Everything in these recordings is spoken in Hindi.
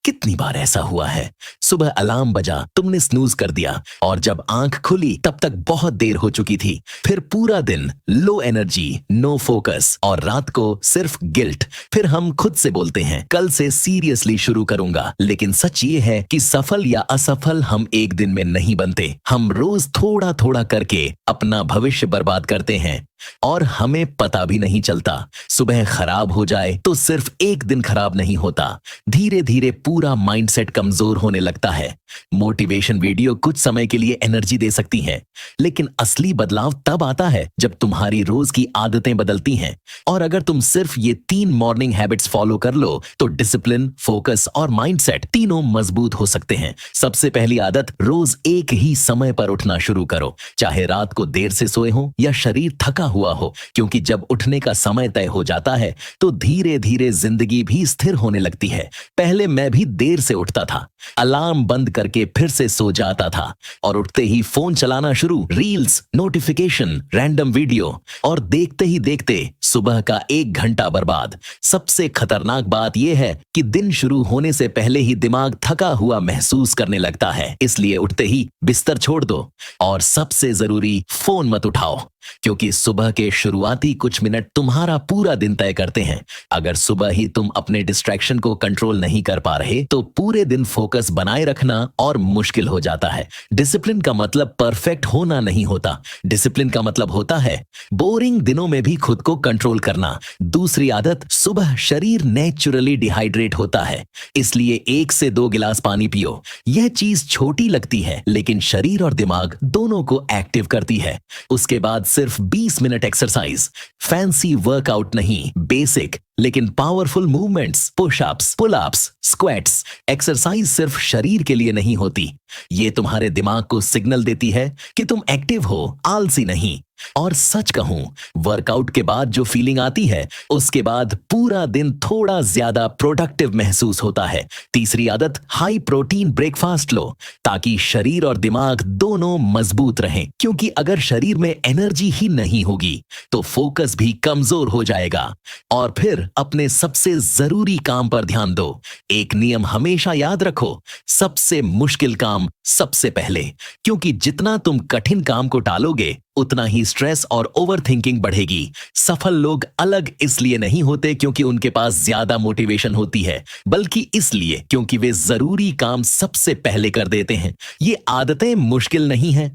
कितनी बार ऐसा हुआ है, सुबह अलार्म बजा, तुमने स्नूज कर दिया और जब आंख खुली तब तक बहुत देर हो चुकी थी। फिर पूरा दिन लो एनर्जी, नो फोकस और रात को सिर्फ गिल्ट। फिर हम खुद से बोलते हैं कल से सीरियसली शुरू करूंगा, लेकिन सच ये है कि सफल या असफल हम एक दिन में नहीं बनते। हम रोज थोड़ा थोड़ा करके अपना भविष्य बर्बाद करते हैं और हमें पता भी नहीं चलता। सुबह खराब हो जाए तो सिर्फ एक दिन खराब नहीं होता, धीरे धीरे पूरा माइंडसेट कमजोर होने लगता है। मोटिवेशन वीडियो कुछ समय के लिए एनर्जी दे सकती हैं, लेकिन असली बदलाव तब आता है जब तुम्हारी रोज की आदतें बदलती हैं। और अगर तुम सिर्फ ये 3 मॉर्निंग हैबिट्स फॉलो कर लो तो डिसिप्लिन, फोकस और माइंडसेट तीनों मजबूत हो सकते हैं। सबसे पहली आदत, रोज एक ही समय पर उठना शुरू करो, चाहे रात को देर से सोए हो या शरीर थका हुआ हो, क्योंकि जब उठने का समय तय हो जाता है तो धीरे धीरे जिंदगी भी स्थिर होने लगती है। पहले मैं भी देर से उठता था, अलार्म बंद करके फिर से सो जाता था और उठते ही फोन चलाना शुरू, रील्स, नोटिफिकेशन, रैंडम वीडियो, और देखते ही देखते सुबह का 1 घंटा बर्बाद। सबसे खतरनाक बात यह है कि दिन शुरू होने से पहले ही दिमाग थका हुआ महसूस करने लगता है। इसलिए उठते ही बिस्तर छोड़ दो और सबसे जरूरी, फोन मत उठाओ, क्योंकि सुबह के शुरुआती कुछ मिनट तुम्हारा पूरा दिन तय करते हैं। अगर सुबह ही तुम अपने डिस्ट्रैक्शन को कंट्रोल नहीं कर पा रहे तो पूरे दिन फोकस बनाए रखना और मुश्किल हो जाता है। डिसिप्लिन का मतलब परफेक्ट होना नहीं होता, डिसिप्लिन का मतलब होता है बोरिंग दिनों में भी खुद को कंट्रोल करना। दूसरी आदत, सुबह शरीर नेचुरली डिहाइड्रेट होता है, इसलिए 1 से 2 गिलास पानी पियो। यह चीज छोटी लगती है लेकिन शरीर और दिमाग दोनों को एक्टिव करती है। उसके बाद सिर्फ 20 मिनट एक्सरसाइज, फैंसी वर्कआउट नहीं, बेसिक लेकिन powerful movements, pushups, pullups, squats. Exercise सिर्फ शरीर के लिए नहीं होती, ये तुम्हारे दिमाग को सिग्नल देती है कि तुम एक्टिव हो, आलसी नहीं। और सच कहूं, वर्कआउट के बाद जो फीलिंग आती है उसके बाद पूरा दिन थोड़ा ज्यादा प्रोडक्टिव महसूस होता है। तीसरी आदत, हाई प्रोटीन ब्रेकफास्ट लो, ताकि शरीर और दिमाग दोनों मजबूत रहें, क्योंकि अगर शरीर में एनर्जी ही नहीं होगी तो फोकस भी कमजोर हो जाएगा। और फिर अपने सबसे जरूरी काम पर ध्यान दो। एक नियम हमेशा याद रखो, सबसे मुश्किल काम सबसे पहले, क्योंकि जितना तुम कठिन काम को टालोगे उतना ही स्ट्रेस और ओवरथिंकिंग बढ़ेगी। सफल लोग अलग इसलिए नहीं होते क्योंकि उनके पास ज्यादा मोटिवेशन होती है, बल्कि इसलिए क्योंकि वे जरूरी काम सबसे पहले कर देते हैं। ये आदतें मुश्किल नहीं है,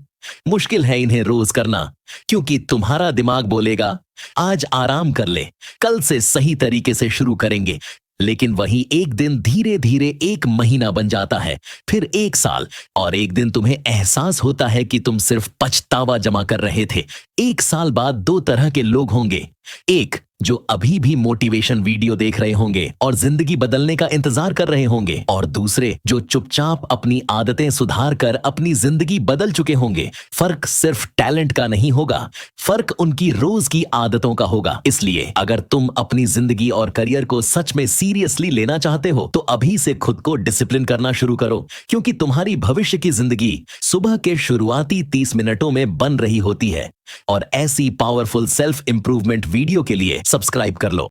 मुश्किल है इन्हें रोज करना, क्योंकि तुम्हारा दिमाग बोलेगा आज आराम कर ले, कल से सही तरीके से शुरू करेंगे। लेकिन वही एक दिन धीरे धीरे 1 महीना बन जाता है, फिर 1 साल, और एक दिन तुम्हें एहसास होता है कि तुम सिर्फ पछतावा जमा कर रहे थे। 1 साल बाद 2 तरह के लोग होंगे, एक जो अभी भी मोटिवेशन वीडियो देख रहे होंगे और जिंदगी बदलने का इंतजार कर रहे होंगे, और दूसरे जो चुपचाप अपनी आदतें सुधार कर अपनी जिंदगी बदल चुके होंगे। फर्क सिर्फ टैलेंट का नहीं होगा, फर्क उनकी रोज की आदतों का होगा। इसलिए अगर तुम अपनी जिंदगी और करियर को सच में सीरियसली लेना चाहते हो तो अभी से खुद को डिसिप्लिन करना शुरू करो, क्योंकि तुम्हारी भविष्य की जिंदगी सुबह के शुरुआती 30 मिनटों में बन रही होती है। और ऐसी पावरफुल सेल्फ इंप्रूवमेंट वीडियो के लिए सब्सक्राइब कर लो।